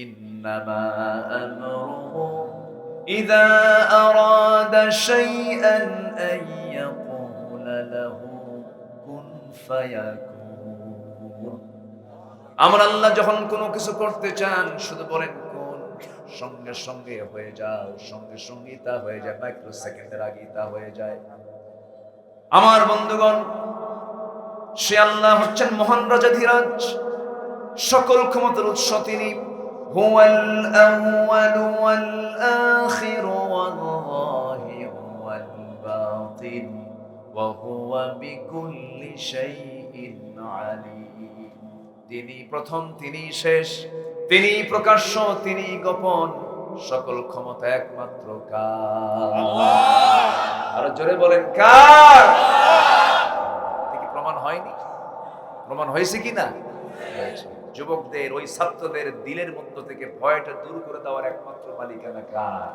ইন্নামা আমরুহু ইযা আরাদা শাইআন আন ইয়াকুলা লাহু কুন ফায়াকুন। আমার আল্লাহ যখন কোনো কিছু করতে চান শুধু বলেন কোন, সঙ্গে সঙ্গে হয়ে যাও, সঙ্গে সঙ্গে তা হয়ে যায়, মাইক্রো সেকেন্ডের আগে তা হয়ে যায়। আমার বন্ধুগণ, সে আল্লাহ হচ্ছেন মহান রাজাধিরাজ, সকল ক্ষমতার উৎস তিনি। হুয়াল আউয়ালু ওয়াল আখিরু ওয়াল যাহিরু ওয়াল বাতিন ওয়া হুয়া বিকুল্লি শাইইন আলীম। তিনি প্রথম, তিনি শেষ, তিনি প্রকাশ্য, তিনি গোপন, সকল ক্ষমতা একমাত্র কার? আল্লাহ। আর জোরে বলেন কার? কি প্রমাণ হয়নি? প্রমাণ হয়েছে কিনা? যুবকদের, ওই ছাত্রদের দিলের মধ্য থেকে ভয়টা দূর করে দেওয়ার একমাত্র মালিকানা কার?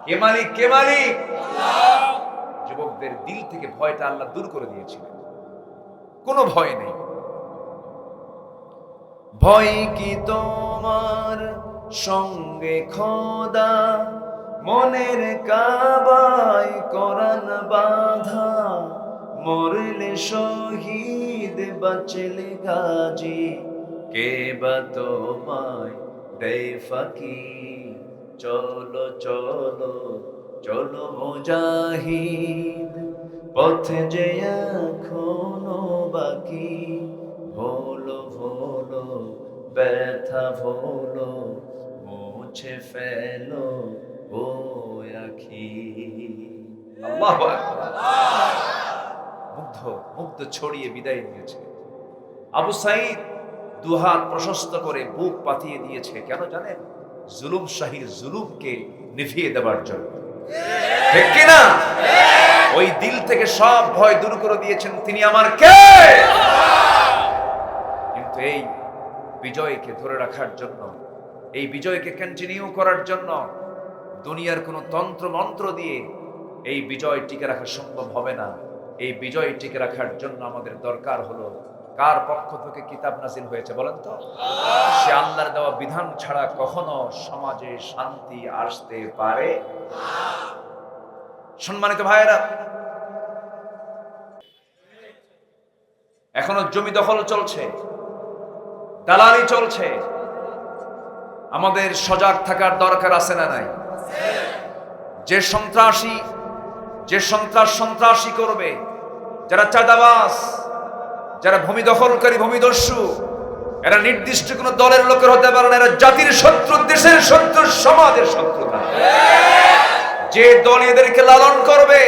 কে মালিক? কে মালিক? যুবকদের দিল থেকে ভয়টা আল্লাহ দূর করে দিয়েছিলেন, কোনো ভয় নেই। ভয় কি তোমার সঙ্গে খোদা, মনের কাবায় কোরআন বাঁধা, মরলে শহীদ বাঁচলে গাজী, কে বা তোমায় দেয় ফাঁকি? চলো চলো চলো মুজাহিদ, পথে যে এখনো বাকি, ভোলো ভোলো ব্যথা ভোলো, মুছে ফেলো ও আখি। আল্লাহু আকবার। মুগ্ধ মুগ্ধ ছড়িয়ে বিদায় নিয়েছে। আবু সাঈদ দুহাত প্রশস্ত করে বুক পাতিয়ে দিয়েছে, কেন জানেন? জুলুম শাহীর জুলুমকে নিভিয়ে দেওয়ার জন্য, ঠিক কিনা? ওই দিল থেকে সব ভয় দূর করে দিয়েছেন, তিনি আমার কে? কিন্তু এই বিজয়কে ধরে রাখার জন্য, এই বিজয়কে কন্টিনিউ করার জন্য দুনিয়ার কোনো তন্ত্র মন্ত্র দিয়ে এই বিজয় টিকে রাখা সম্ভব হবে না। এই বিজয় টিকে রাখার জন্য আমাদের দরকার হলো, কার পক্ষ থেকে কিতাব নাযিল হয়েছে বলেন তো? সে আল্লাহর দেওয়া বিধান ছাড়া কখনো সমাজে শান্তি আসতে পারে না। সম্মানিত ভাইয়েরা, এখনো জমি দখল চলছে, দালালি চলছে। আমাদের সজাগ থাকার দরকার আছে না নাই? যে সন্ত্রাসী করবে, যারা চাঁদাবাজ, যারা ভূমি দখলকারী, ভূমিদস্যু, এরা নির্দিষ্ট কোন দলের লোকের হতে পারে না। এরা জাতির শত্রু, দেশের শত্রু, সমাজের শত্রু। যে দল এদেরকে লালন করবে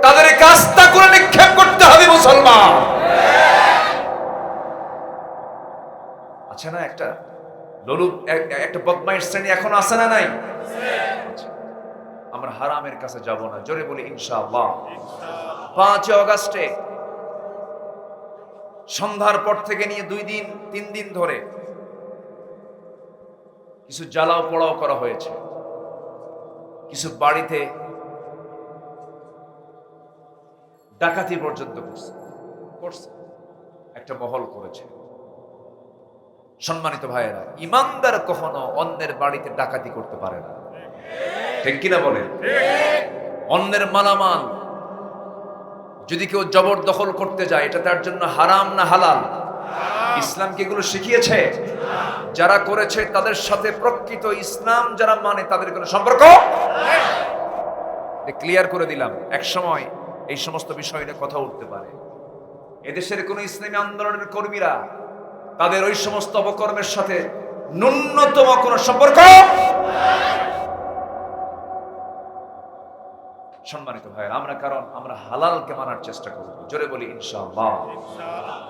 তাদেরকে আস্থা করে নিক্ষেপ করতে হবে মুসলমান। আছে না একটা লোলুপ, একটা বদমাইশ শ্রেণী এখন আছে না নাই? আমরা হারামের কাছে যাব না, জোরে বলি ইনশাআল্লাহ। 5 আগস্টে সন্ধ্যার পর থেকে নিয়ে 2 দিন 3 দিন ধরে কিছু জ্বালাও পোড়াও করা হয়েছে, কিছু বাড়িতে ডাকাতি পর্যন্ত করছে, একটা মহল করেছে। সম্মানিত ভাইয়েরা, ইমানদার কখনো অন্যের বাড়িতে ডাকাতি করতে পারে না, ঠিক কিনা বলেন? অন্যের মালামাল যদি কেউ জবরদখল করতে যায়, এটা তার জন্য হারাম না হালাল? ইসলাম কি এগুলো শিখিয়েছে? যারা করেছে তাদের সাথে প্রকৃত ইসলাম যারা মানে তাদের কোনো সম্পর্ক ক্লিয়ার করে দিলাম। এক সময় এই সমস্ত বিষয় নিয়ে কথা উঠতে পারে। এদেশের কোন ইসলামী আন্দোলনের কর্মীরা তাদের ওই সমস্ত অপকর্মের সাথে ন্যূনতম কোন সম্পর্ক। সম্মানিত ভাইয়েরা, আমরা হালালকে মানার চেষ্টা করব, জোরে বলি ইনশাআল্লাহ।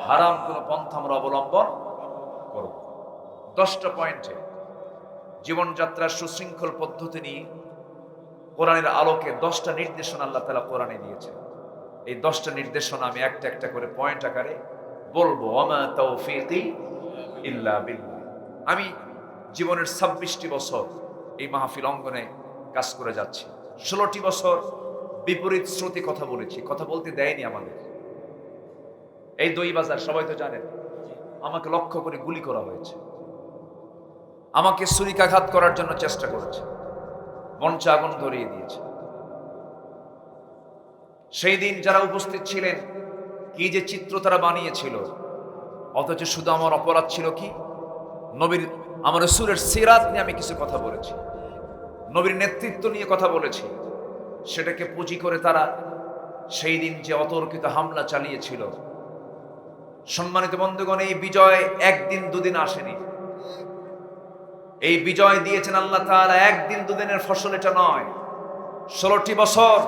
হারাম কোন পন্থা আমরা অবলম্বন করব। 10টা পয়েন্টে জীবনযাত্রার সুশৃঙ্খল পদ্ধতি নিয়ে কোরআনের আলোকে 10টা নির্দেশনা আল্লাহ তাআলা কোরআনে দিয়েছেন। এই 10টা নির্দেশনা আমি একটা একটা করে পয়েন্ট আকারে বলবো। ওয়ামা তাওফীকি ইল্লা বিল্লাহ। আমি জীবনের 26টি বছর এই মাহফিল অঙ্গনে কাজ করে যাচ্ছি। 16টি বছর বিপরীত শ্রুতি কথা বলেছি, কথা বলতে দেয়নি আমাদের। এই দই বাজার সবাই তো জানেন, আমাকে লক্ষ্য করে গুলি করা হয়েছে। আমাকে ছুরিকাঘাত করার জন্য চেষ্টা করেছে, মঞ্চে আগুন ধরিয়ে দিয়েছে। সেই দিন যারা উপস্থিত ছিলেন, কি যে চিত্র তারা বানিয়েছিল, অথচ শুধু আমার অপরাধ ছিল কি, নবীর আমার রাসূলের সিরাত নিয়ে আমি কিছু কথা বলেছি, নবীর নেতৃত্ব নিয়ে কথা বলেছি, সেটাকে পুঁজি করে তারা সেই দিন যে অতর্কিত হামলা চালিয়েছিল। সম্মানিত বন্ধুগণ, এই বিজয় একদিন দুদিন আসেনি, এই বিজয় দিয়েছেন আল্লাহ তাআলা, একদিন দুদিনের ফসল এটা নয়। 16টি বছর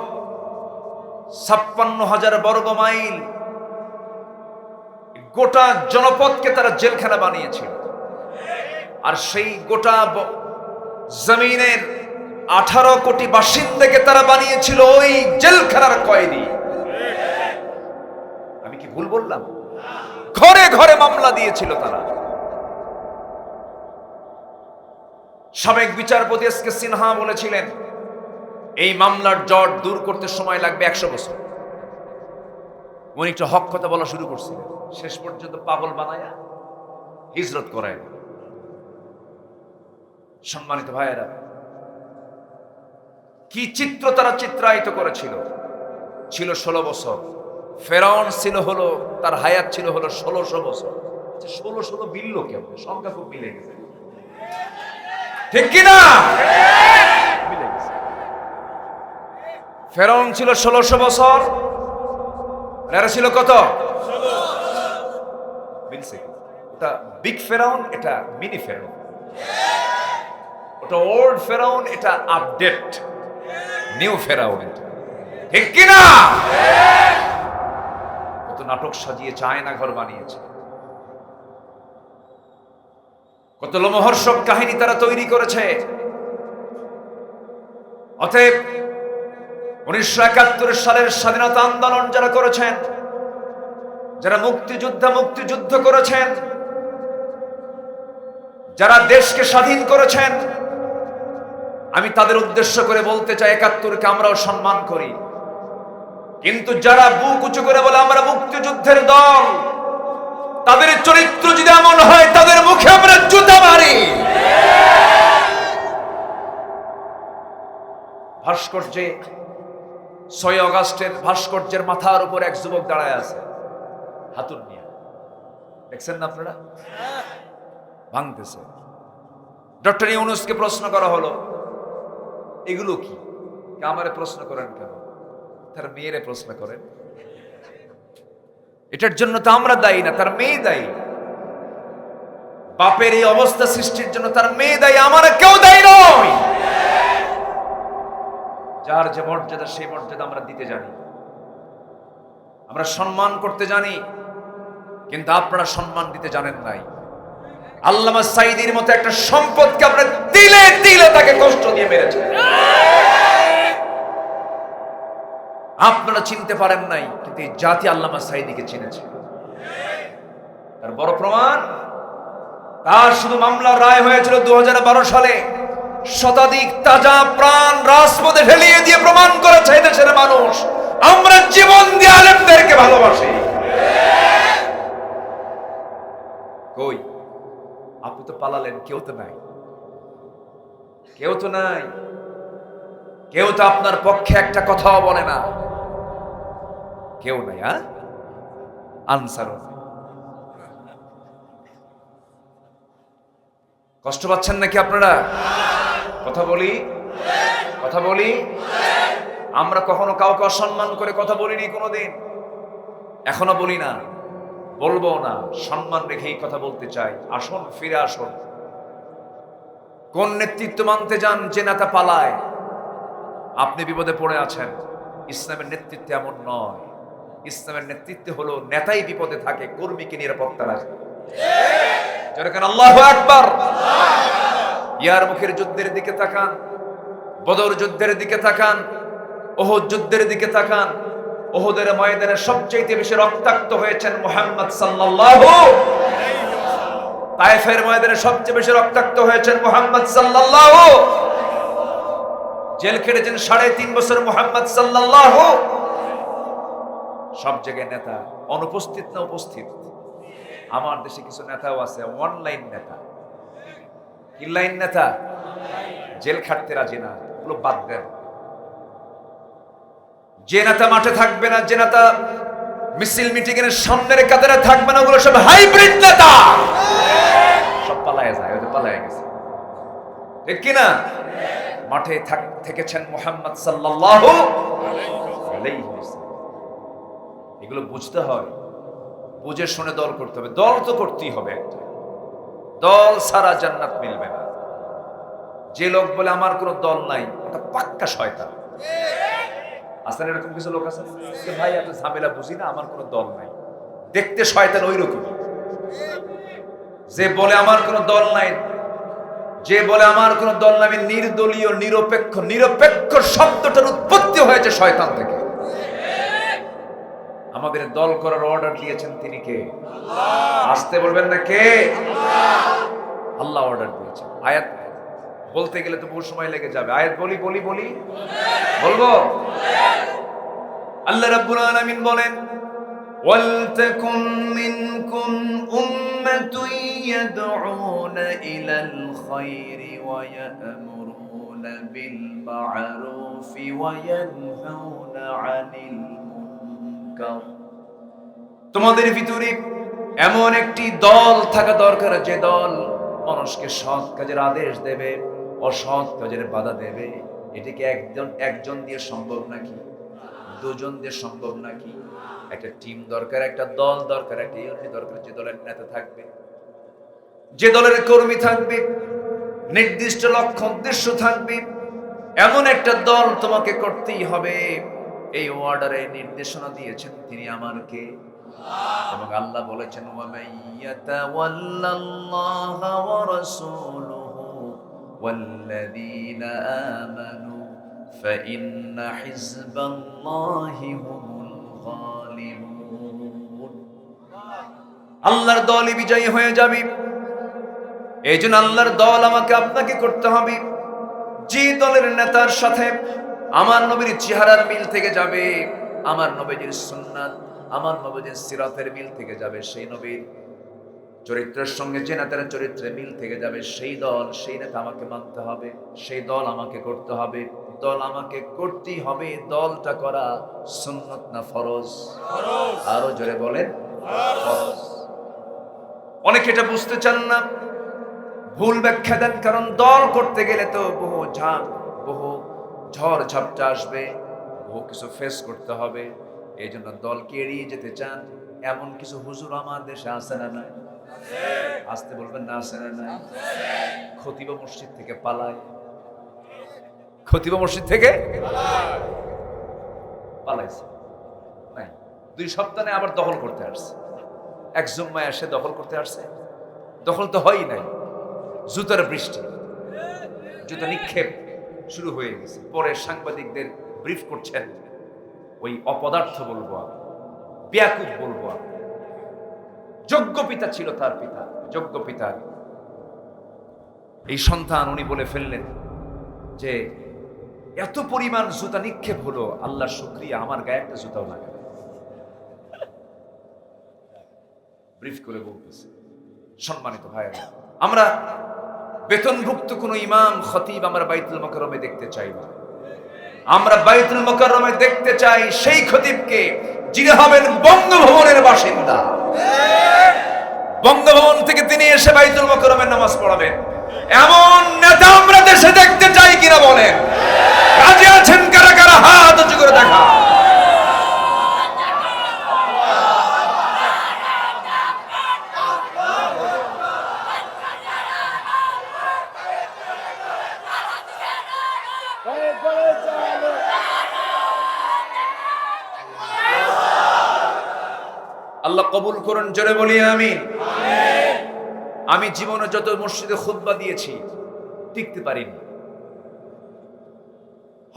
56,000 বর্গ মাইল গোটা জনপদকে তারা জেলখানা বানিয়েছিল। আর সেই গোটা জমিনের 18 কোটি বাসিন্দাকে তারা বানিয়েছিল ওই জেলখানার কয়েদি। আমি কি ভুল বললাম? ঘরে ঘরে মামলা দিয়েছিল তারা। সাবেক বিচারপতি এস কে সিনহা বলেছিলেন, এই মামলার জট দূর করতে সময় লাগবে 100 বছর। উনি একটু হক কথা বলা শুরু করছিলেন, শেষ পর্যন্ত পাগল বানায়া হিজরত করায়। সম্মানিত ভাইয়েরা, কি চিত্র তারা চিত্রায়িত করেছিল। ছিল 16 বছর, ফেরাউন ছিল হলো, তার হায়াত ছিল হলো 1600 বছর। 16 মিলল কেমন? সংখ্যা খুব মিলে গেছে, ঠিক কিনা? মিলে গেছে। ফেরাউন ছিল 1600 বছর, এরা ছিল কত? 16। ওটা বিগ ফেরাউন, এটা মিনি ফেরাউন। ওটা ওল্ড ফেরাউন, এটা আপডেট নিউ ফেরাউন, ঠিক কিনা? কত নাটক সাজিয়ে চায়না ঘর বানিয়েছে, কত লোমহর্ষক কাহিনী তারা তৈরি করেছে। অতএব 1971 সালের স্বাধীনতা আন্দোলন যারা করেছেন, যারা মুক্তিযুদ্ধ করেছেন, যারা দেশকে স্বাধীন করেছেন, আমি তাদের উদ্দেশ্য করে বলতে চাই, 71কে আমরাও সম্মান করি। কিন্তু যারা বুক উঁচু করে বলে আমরা মুক্তিযুদ্ধের দল, তাদের চরিত্র যদি এমন হয়, তাদের মুখে আমরা জুতা মারি। ভাস্কর্যে 6 আগস্টের ভাস্কর্যের মাথার উপর এক যুবক দাঁড়ায় আছে হাতুড় নিয়ে, দেখছেন না আপনারা? ভাঙতেছে। ডক্টর ইউনূসকে প্রশ্ন করা হলো, এগুলো কি? আমারে প্রশ্ন করেন কেন? তার মেয়েরে প্রশ্ন করেন। এটার জন্য তো আমরা দায়ী না, তার মেয়ে দায়ী। বাপের এই অবস্থা সৃষ্টির জন্য তার মেয়ে দায়ী, আমার কেউ দায়ী নয়। যার যে মর্যাদা, সেই মর্যাদা আমরা দিতে জানি, আমরা সম্মান করতে জানি, কিন্তু আপনারা সম্মান দিতে জানেন নাই। আল্লামা সাঈদীর মতো একটা সম্পদকে আপনারা দিলে দিলে তাকে কষ্ট দিয়ে মেরেছেন। আপনারা চিনতে পারেন নাই, কিন্তু এই জাতি আল্লামা সাঈদীকে চিনেছে। তার বড় প্রমাণ, তার শুধু মামলার রায় হয়েছিল 2012 সালে। শতাধিক তাজা প্রাণ রাজপথে ঢেলিয়ে দিয়ে প্রমাণ করেছে দেশের মানুষ আমরা জীবন দিয়ে আলেমদেরকে ভালোবাসি। কই আপনি তো পালালেন, কেউ তো নাই, কেউ তো নাই, কেউ তো আপনার পক্ষে একটা কথাও বলে না, কেউ নাই। আনসার কষ্ট পাচ্ছেন নাকি আপনারা? কথা বলি। আমরা কখনো কাউকে অসম্মান করে কথা বলিনি কোনোদিন, এখনো বলি না, বলবো না। সম্মান রেখেই কথা বলতে চাই। আসুন, ফিরে আসুন। কোন নেতৃত্ব মানতে যান যে নেতা পালায়? আপনি বিপদে পড়ে আছেন। ইসলামের নেতৃত্ব এমন নয়। ইসলামের নেতৃত্ব হলো নেতাই বিপদে থাকে, কর্মীকে নিরাপত্তা রাখে। যেরকম আল্লাহু আকবার। ইয়ারমুখের যুদ্ধের দিকে তাকান, বদর যুদ্ধের দিকে তাকান, উহুদ যুদ্ধের দিকে তাকান। উহুদের ময়দানে সবচেয়ে বেশি রক্তাক্ত হয়েছেন মুহাম্মদ সাল্লাল্লাহু আলাইহি ওয়াসাল্লাম। তায়েফের ময়দানে সবচেয়ে বেশি রক্তাক্ত হয়েছেন মুহাম্মদ সাল্লাল্লাহু। জেল খেটেছেন 3.5 বছর মুহাম্মদ সাল্লাল্লাহু। সব জায়গায় নেতা অনুপস্থিত না উপস্থিত? আমার দেশে কিছু নেতাও আছে অনলাইন নেতা, কি লাইন নেতা? জেল খাটতে রাজি না, ওগুলো বাদ দেন। যে নেতা মাঠে থাকবে না, যে নেতা মিছিল মিটিং এর সামনের কাতারে থাকবে না, ওগুলো সব হাইব্রিড নেতা, সব পালায় যায়, ওদের পালায় গেছে, ঠিক কিনা? মাঠে থেকেছেন মুহাম্মদ সাল্লাল্লাহু আলাইহি ওয়াসাল্লাম। এগুলো বুঝতে হয়, বুঝে শুনে দল করতে হবে। দল তো করতেই হবে একটা, দল ছাড়া জান্নাত মিলবে না। যে লোক বলে আমার কোনো দল নাই, ওটা পাক্কা শয়তান। আসলে এরকম কিছু লোক আছে, ভাই এত ঝামেলা বুঝি না, আমার কোনো দল নাই, দেখতে শয়তান ওই রকম। যে বলে আমার কোনো দল নাই, যে বলে আমার কোনো দল নাই, আমি নির্দলীয়, নিরপেক্ষ। নিরপেক্ষ শব্দটার উৎপত্তি হয়েছে শয়তান থেকে। আমাদের দল করার অর্ডার দিয়েছেন তিনি কে? আসতে বলবেন না কে? আল্লাহ অর্ডার দিয়েছেন। আয়াত বলতে গেলে তো বহু সময় লেগে যাবে। আয়াত বলি বলবো। আল্লাহ রাব্বুল আলামিন বলেন, ওয়ালতাকুম মিনকুম উম্মাতুন ইয়াদউনা ইলাল খায়রি ওয়া ইয়া'মুরুনা বিল মা'রুফি ওয়া ইয়ানহাউনা আনিল মুনকার। তোমাদের ভিতরে এমন একটি দল থাকা দরকার, যে দল মানুষকে সৎ কাজের আদেশ দেবে, অসৎ কাজের বাধা দেবে। এটাকে একজন দিয়ে সম্ভব নাকি? দুজন দিয়ে সম্ভব নাকি? একটা টিম দরকার, একটা দল দরকার, একটা ইউনিট দরকার। যে দলের নেতা থাকবে, যে দলের কর্মী থাকবে, নির্দিষ্ট লক্ষ্য উদ্দেশ্য থাকবে, এমন একটা দল তোমাকে করতেই হবে। এই অর্ডারে নির্দেশনা দিয়েছেন তিনি আমার কে? এবং আল্লাহ বলেছেন, ওয়া মাইয়াতাওয়াল্লাল্লাহা ওয়া রাসূলুহু ওয়াল্লাযীনা আমানু ফাইন্না হিজবাল্লাহি হুমুল গালিবুন। আল্লাহর দলই বিজয়ী হয়ে যাবে। এইজন্য আল্লাহর দল আমাকে আপনাকে করতে হবে। যে দলের নেতার সাথে আমার নবীর চেহারার মিল থেকে যাবে, আমার নবীর সুন্নাত, আমার নবীর সিরাতের মিল থেকে যাবে, সেই নবীর চরিত্রের সঙ্গে যে নেতার চরিত্রের মিল থেকে যাবে, সেই দল, সেই নেতা আমাকে মানতে হবে, সেই দল আমাকে করতে হবে। দল আমাকে করতেই হবে। দলটা করা সুন্নাত না ফরজ? আরো জোরে বলেন, ফরজ। অনেকে এটা বুঝতে চান না, ভুল ব্যাখ্যা দেন। কারণ দল করতে গেলে তো বহু ঝড় ঝাপটা আসবে, বহু কিছু ফেস করতে হবে। এই জন্য দলকে এড়িয়ে যেতে চান এমন কিছু হুজুর আমার দেশে আছে না নাই? আসতে বলবেন না, আছে না নাই? খতিবা মসজিদ থেকে পালায়, খতিবা মসজিদ থেকে পালাইছে নাই, 2 সপ্তাহে আবার দখল করতে আসছে। এক জুম্মায় এসে দখল করতে আসছে, দখল তো হয়ই নাই। জুতার বৃষ্টি, জুতা নিক্ষেপ শুরু হয়ে গেছে। পরে সাংবাদিকদের ব্রিফ করছেন, ওই অপদার্থ বলবো, বেয়াকুব বলবো, যোগ্য পিতা ছিল তার পিতা, যোগ্য পিতার এই সন্তান। উনি বলে ফেললেন যে এত পরিমাণ জুতা নিক্ষেপ হলো, আল্লাহর শুকরিয়া, আমার গায়ে একটা জুতাও লাগে। ব্রিফ করে বলতেছে, সম্মানিত ভাইয়েরা, আমরা বেতনভুক্ত কোন ইমাম খতিব আমরা বাইতুল মুকাররমে দেখতে চাই না। আমরা বাইতুল মুকাররমে দেখতে চাই সেই খতিবকে যিনি হবেন বঙ্গভবনের বাসিন্দা। বঙ্গভবন থেকে তিনি এসে বাইতুল মুকাররমের নামাজ পড়াবেন, এমন নেতা আমরা দেশে দেখতে চাই কিনা বলেন? রাজি আছেন কারা কারা? হাত উঁচু করে দেখা। আল্লাহ কবুল করুন, জোরে বলি আমিন। আমি জীবনে যত মসজিদে খুতবা দিয়েছি টিকতে পারিনি।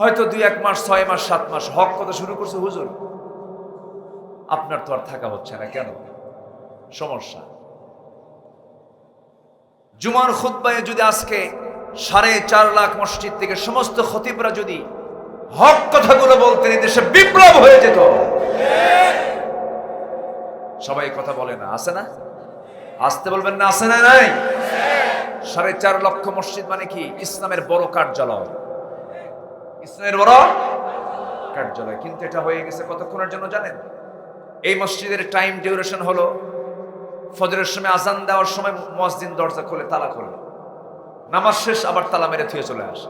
হয়তো 2-1 মাস, 6 মাস, 7 মাস হক কথা শুরু করছে, হুজুর আপনার তো আর থাকা হচ্ছে না, কেন? সমস্যা। জুমার খুতবায় যদি আজকে 4.5 লাখ মসজিদ থেকে সমস্ত খতিবরা যদি হক কথাগুলো বলতেন, দেশে বিপ্লব হয়ে যেত। সবাই কথা বলে না, আছে না? আসতে বলবেন না, আছে না নাই? 4.5 লক্ষ মসজিদ মানে কি? ইসলামের বড় কার্যালয়, ইসলামের বড় কার্যালয়। কিন্তু এটা হয়ে গেছে কতক্ষণের জন্য জানেন? এই মসজিদের টাইম ডিউরেশন হলো ফজরের সময় আজান দেওয়ার সময় মুয়াজ্জিন দরজা খোলে, তালা খোলে, নামাজ শেষ আবার তালা মেরে থুয়ে চলে আসে,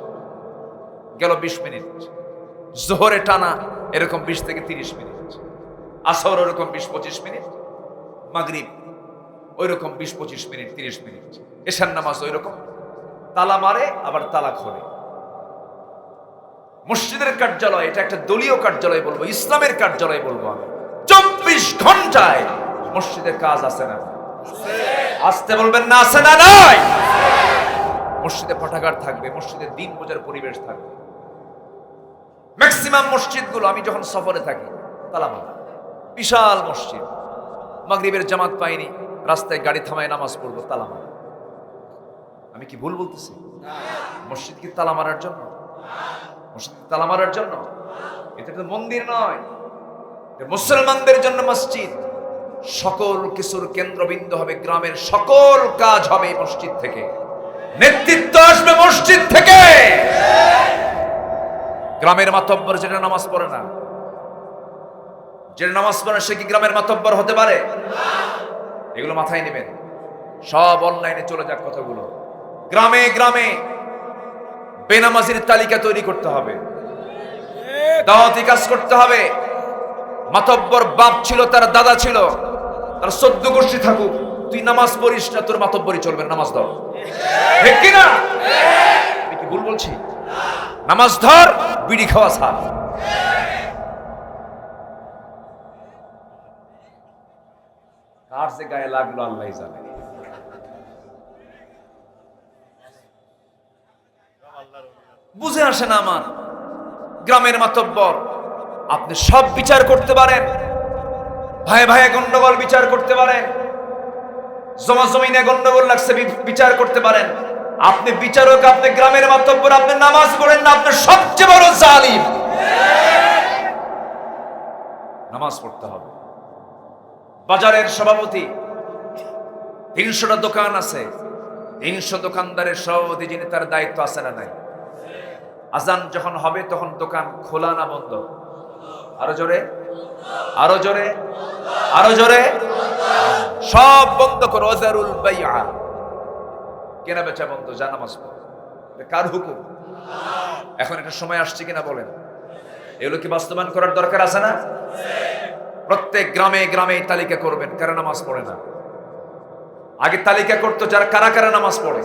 গেল 20 মিনিট। জোহরে টানা এরকম 20 থেকে 30 মিনিট, আসর ওরকম 20-25 মিনিট, মাগরিব ওইরকম 20-25 মিনিট 30 মিনিট, এশার নামাজ ওইরকম, তালা মারে আবার তালা খোলে। মসজিদের কার্যালয় এটা একটা দলীয় কার্যালয় বলবো, ইসলামের কার্যালয় বলবো আমি। 24 ঘন্টায় মসজিদের কাজ আছে না? আসতে বলবেন না, আছে না? নাই। মসজিদে পাঠাগার থাকবে, মসজিদে দিন বোঝার পরিবেশ থাকবে। ম্যাক্সিমাম মসজিদগুলো আমি যখন সফরে থাকি তালা মারা, বিশাল মসজিদ, মাগরিবের জামাত পাইনি, রাস্তায় গাড়ি থামায় নামাজ পড়বো, তালা মারা। আমি কি ভুল বলতেছি? মসজিদ কি তালা মারার জন্য? মসজিদ তালা মারার জন্য? এটা তো মন্দির নয়, মুসলমানদের জন্য মসজিদ। সকল কিছুর কেন্দ্রবিন্দু হবে, গ্রামের সকল কাজ হবে মসজিদ থেকে, নেতৃত্ব আসবে মসজিদ থেকে। গ্রামের মাতব্বর যেটা নামাজ পড়ে না, যেটা নামাজ পড়ে সে কি গ্রামের মাতব্বর হতে পারে? এগুলো মাথায় নেবেন, সব অনলাইনে চলে যাক কথাগুলো। গ্রামে গ্রামে বেনামাজির তালিকা তৈরি করতে হবে, দাওয়াতি কাজ করতে হবে। মাতব্বর বাপ ছিল, তার দাদা ছিল, তার 14 গোষ্ঠী থাকুক, তুই নামাজ পড়িস না, তোর মাতব্বরই চলবে, নামাজ ধর। ঠিক কিনা? আমি কি ভুল বলছি? নামাজ ধর, বিড়ি খাওয়া ছাড়। কার যে গায়ে লাগলো আল্লাহই জানে। বুঝে আসে না আমার গ্রামের মাতব্বর। আপনি সব বিচার করতে পারেন, ভাই ভাই গন্ডগোল বিচার করতে পারেন, জমা জমিনে গন্ডগোল লাগছে বিচার করতে পারেন। আপনি বিচারক, আপনি গ্রামের মাতব্বর, আপনি নামাজ পড়েন না, আপনি সবচেয়ে বড় জালিম। নামাজ পড়তে হবে। বাজারের সভাপতি, 300টা দোকান আছে, 300 দোকানদারের সভাপতি যিনি, তার দায়িত্ব আছে না নাই? আজান যখন হবে তখন দোকান খোলা না বন্ধ? আরো জোরে, আরো জোরে, আরো জোরে। সব বন্ধ করো। ওয়াজারুল বাইআ, কেনা বেচা বন্ধ, যা নামাজ পড়ো। কার হুকুম? এখন একটা সময় আসছে কিনা বলেন? এগুলো কি বাস্তবায়ন করার দরকার আছে না? প্রত্যেক গ্রামে গ্রামে তালিকা করবেন কারা নামাজ পড়ে না। আগে তালিকা করতো যারা কারা কারা নামাজ পড়ে,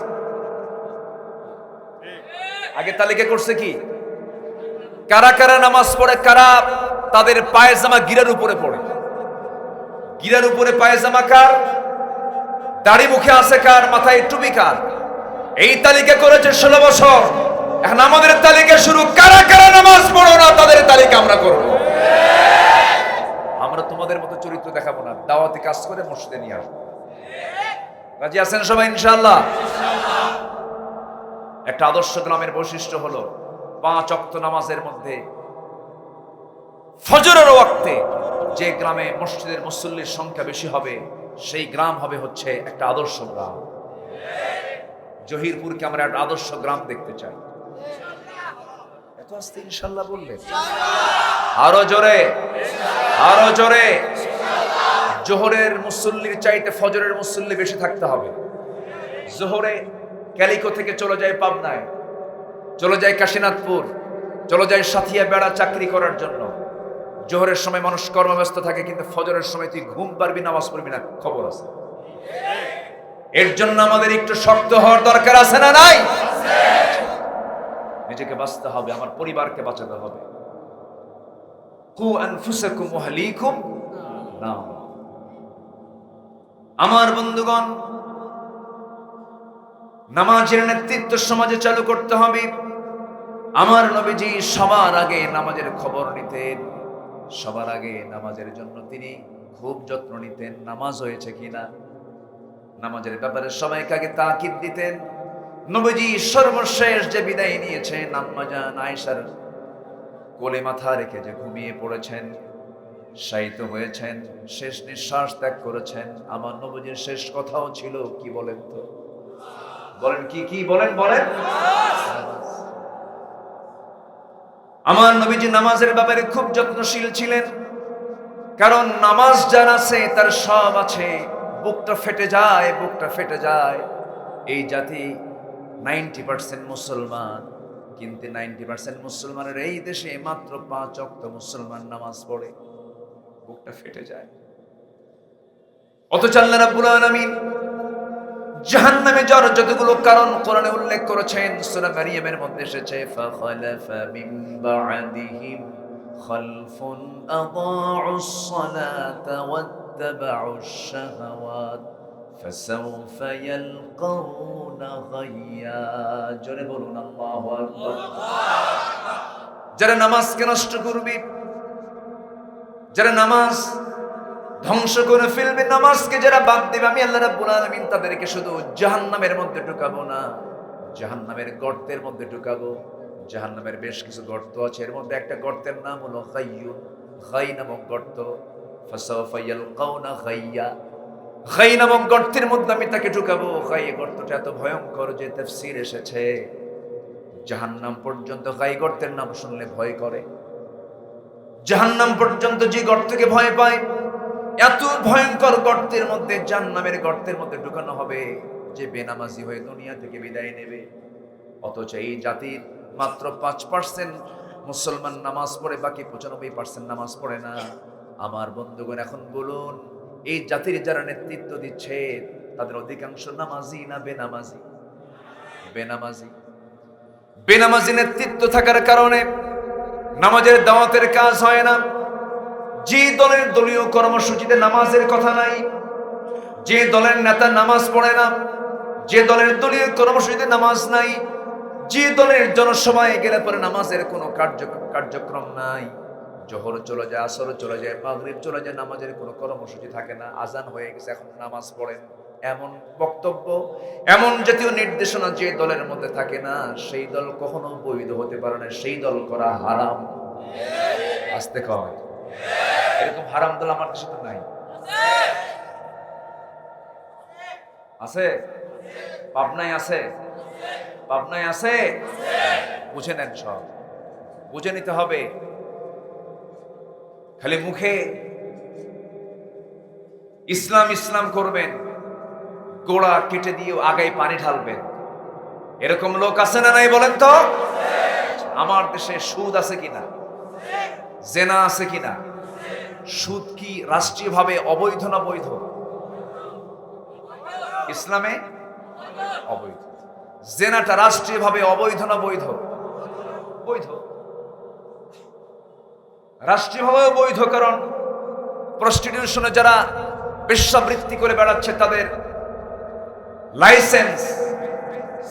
আগে তালিকা করছে কি কারা কারা নামাজ পড়ে, কারা তাদের পায়জামা গিরার উপরে পড়ে। গিরার উপরে পায়জামা কার, দাড়ি মুখে আছে কার, মাথায় টুপি কার, এই তালিকা করেছে 16 বছর। এখন আমাদের তালিকা শুরু, কারা কারা নামাজ পড়ো না তাদের তালিকা আমরা করব। আমরা তোমাদের মতো চরিত্র দেখাবো না, দাওয়াতি কাজ করে মসজিদে নিয়ে আসবো। রাজি আছেন সবাই ইনশাআল্লাহ? একটা আদর্শ গ্রামের বৈশিষ্ট্য হলো 5 ওয়াক্ত নামাজের মধ্যে ফজরের ওয়াক্তে যে গ্রামে মসজিদের মুসল্লির সংখ্যা বেশি হবে সেই গ্রাম হবে হচ্ছে একটা আদর্শ গ্রাম। জহিরপুরকে আমরা একটা আদর্শ গ্রাম দেখতে চাই। এত আস্তে ইনশাআল্লাহ বললে? আরো জোরে, আরো জোরে। জোহরের মুসল্লির চাইতে ফজরের মুসল্লি বেশি থাকতে হবে। জোহরে ক্যালিকো থেকে চলে যায় পাবনায়, চলে যায় কাশীনাথপুর, চলে যায় সাথিয়া বেড়া চাকরি করার জন্য। জোহরের সময় মানুষ কর্মব্যস্ত থাকে, কিন্তু ফজরের সময় তুই ঘুম পারবি, নামাজ পড়বি না, খবর আছে। এর জন্য আমাদের একটু শক্ত হওয়ার দরকার আছে না নাই? নিজেকে বাঁচতে হবে, আমার পরিবারকে বাঁচাতে হবে। কু আনফুসাকুম ওয়া আহলিকুম নার। আমার বন্ধুগণ, নামাজের নেতৃত্ব সমাজে চালু করতে হবে। আমার নবীজি সবার আগে নামাজের খবর নিতেন, সবার আগে নামাজের জন্য তিনি খুব যত্ন নিতেন, নামাজ হয়েছে কিনা, নামাজের ব্যাপারে সবাইকে আগে তাকিদ দিতেন। নবীজি সর্বশেষ যে বিদায় নিয়েছেন, আম্মা জান আয়েশার কোলে মাথা রেখে যে ঘুমিয়ে পড়েছেন, শায়িত হয়েছেন, শেষ নিঃশ্বাস ত্যাগ করেছেন, আমার নবীজির শেষ কথাও ছিল কি বলেন তো? বলেন কি কি বলেন বলেন। আমার নবীজি নামাজের ব্যাপারে খুব যত্নশীল ছিলেন, কারণ নামাজ যার আছে তার সব আছে। বুকটা ফেটে যায়, বুকটা ফেটে যায়। এই জাতি 90% মুসলমান, কিন্তু 90% মুসলমানের এই দেশে মাত্র 5 ওয়াক্ত মুসলমান নামাজ পড়ে। বুকটা ফেটে যায়। অথচ আল্লাহ রাব্বুল আলামিন জাহান্নামে যাওয়ার যতগুলো কারণ কোরআনে উল্লেখ করেছেন, সূরা মারিয়ামের মধ্যে এসেছে, ফাখালাফা মিন বা'দিহিম খালফুন আদাউস সালাতা ওয়াত্তাবাউশ শাহাওয়াত ফাসাউফা ইয়ালকাউনা গায়্যা। জোরে বলুন আল্লাহু আকবার। যারা নামাজকে নষ্ট করবে, যারা নামাজ ধ্বংস করে ফেলবে, নামাজকে যারা বাদ দেবে, আমি আল্লাহ রাব্বুল আলামিন তাদেরকে শুধু জাহান্নামের মধ্যে ঢুকাবো না, জাহান্নামের গর্তের মধ্যে ঢুকাবো। জাহান্নামের বেশ কিছু গর্ত আছে, এর মধ্যে একটা গর্তের নাম হলো গায়্যুন, গাই নামক গর্ত। ফাসাওফা ইয়ালকাউনা গায়্যা, গাই নামক গর্তের মধ্যে আমি তাকে ঢুকাবো। গাই গর্তটা এত ভয়ঙ্কর যে তাফসীর এসেছে জাহান্নাম পর্যন্ত গাই গর্তের নাম শুনলে ভয় করে। জাহান্নাম পর্যন্ত যে গর্তকে ভয় পায়, এত ভয়ঙ্কর গর্তের মধ্যে, জাহান্নামের গর্তের মধ্যে ঢুকানো হবে যে বেনামাজি হয়ে দুনিয়া থেকে বিদায় নেবে। অথচ এই জাতির মাত্র 5% মুসলমান নামাজ পড়ে, বাকি 95% নামাজ পড়ে না। আমার বন্ধুগণ, এখন বলুন, এই জাতির যারা নেতৃত্ব দিচ্ছে তাদের অধিকাংশ নামাজি না বেনামাজি? বেনামাজি। বেনামাজি নেতৃত্ব থাকার কারণে নামাজের দাওয়াতের কাজ হয় না। যে দলের দলীয় কর্মসূচিতে নামাজের কথা নাই, যে দলের নেতা নামাজ পড়ে না, যে দলের দলীয় কর্মসূচিতে নামাজ নাই, যে দলের জনসভায় গেলে পরে নামাজের কোনো কার্যক্রম নাই, জোহর চলে যায়, আসর চলে যায়, মাগরিব চলে যায়, নামাজের কোনো কর্মসূচি থাকে না, আজান হয়ে গেছে এখন নামাজ পড়েন, এমন বক্তব্য, এমন জাতীয় নির্দেশনা যে দলের মধ্যে থাকে না, সেই দল কখনো বৈধ হতে পারে না, সেই দল করা হারাম। আসতে কয় এরকম হারাম দল আমার দেশে তো নাই। আছে? পাবনায় আছে? পাবনায় আছে? বুঝে নেন, সব বুঝে নিতে হবে। খালি মুখে ইসলাম ইসলাম করবেন, গোড়া কেটে দিয়ে আগায় পানি ঢালবেন, এরকম লোক আছে না নাই বলেন তো? আমার দেশে সুদ আছে কিনা? জেনা আছে কিনা? সুদ কি রাষ্ট্রীয়ভাবে অবৈধ না বৈধ? ইসলামে অবৈধ। জেনাটা রাষ্ট্রীয়ভাবে অবৈধ না বৈধ? বৈধ। রাষ্ট্রীয়ভাবে বৈধ, কারণ প্রস্টিটিউশনে যারা বেশ্যাবৃত্তি করে বেড়াচ্ছে তাদের লাইসেন্স,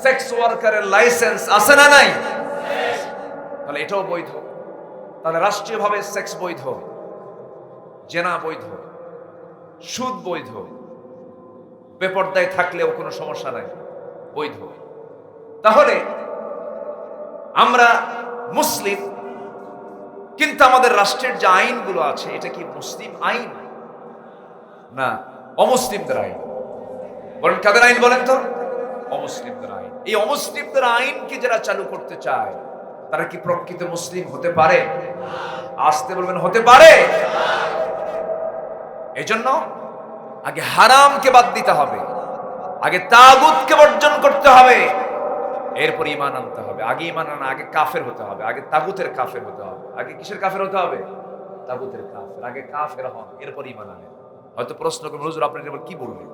সেক্স ওয়ার্কারের লাইসেন্স আছে না নাই? তাহলে এটাও বৈধ। তাহলে রাষ্ট্রীয়ভাবে সেক্স বৈধ, জেনা বৈধ, সুদ বৈধ, বেপরদায় থাকলেও কোনো সমস্যা নাই, বৈধ। তাহলে আমরা মুসলিম, কিন্তু আমাদের রাষ্ট্রের যে আইনগুলো আছে এটা কি মুসলিম আইন না অমুসলিমদের আইন? বলেন কাদের আইন বলেন তো? অমুসলিমদের আইন। এই অমুসলিমদের আইনকে যারা চালু করতে চায় তারা কি প্রকৃত মুসলিম হতে পারে? আসতে বলবেন, হতে পারে? এজন্য আগে হারামকে বাদ দিতে হবে, আগে তাগুতকে বর্জন করতে হবে, এরপর ঈমান আনতে হবে। আগে ঈমান আনা, আগে কাফের হতে হবে, আগে তাগুতের কাফের হতে হবে। আগে কিসের কাফের হতে হবে? তাগুতের কাফের। আগে কাফের হন, এরপর ঈমান আনেন। হয়তো প্রশ্ন করবেন, হুজুর আপনি এবার কি বললেন?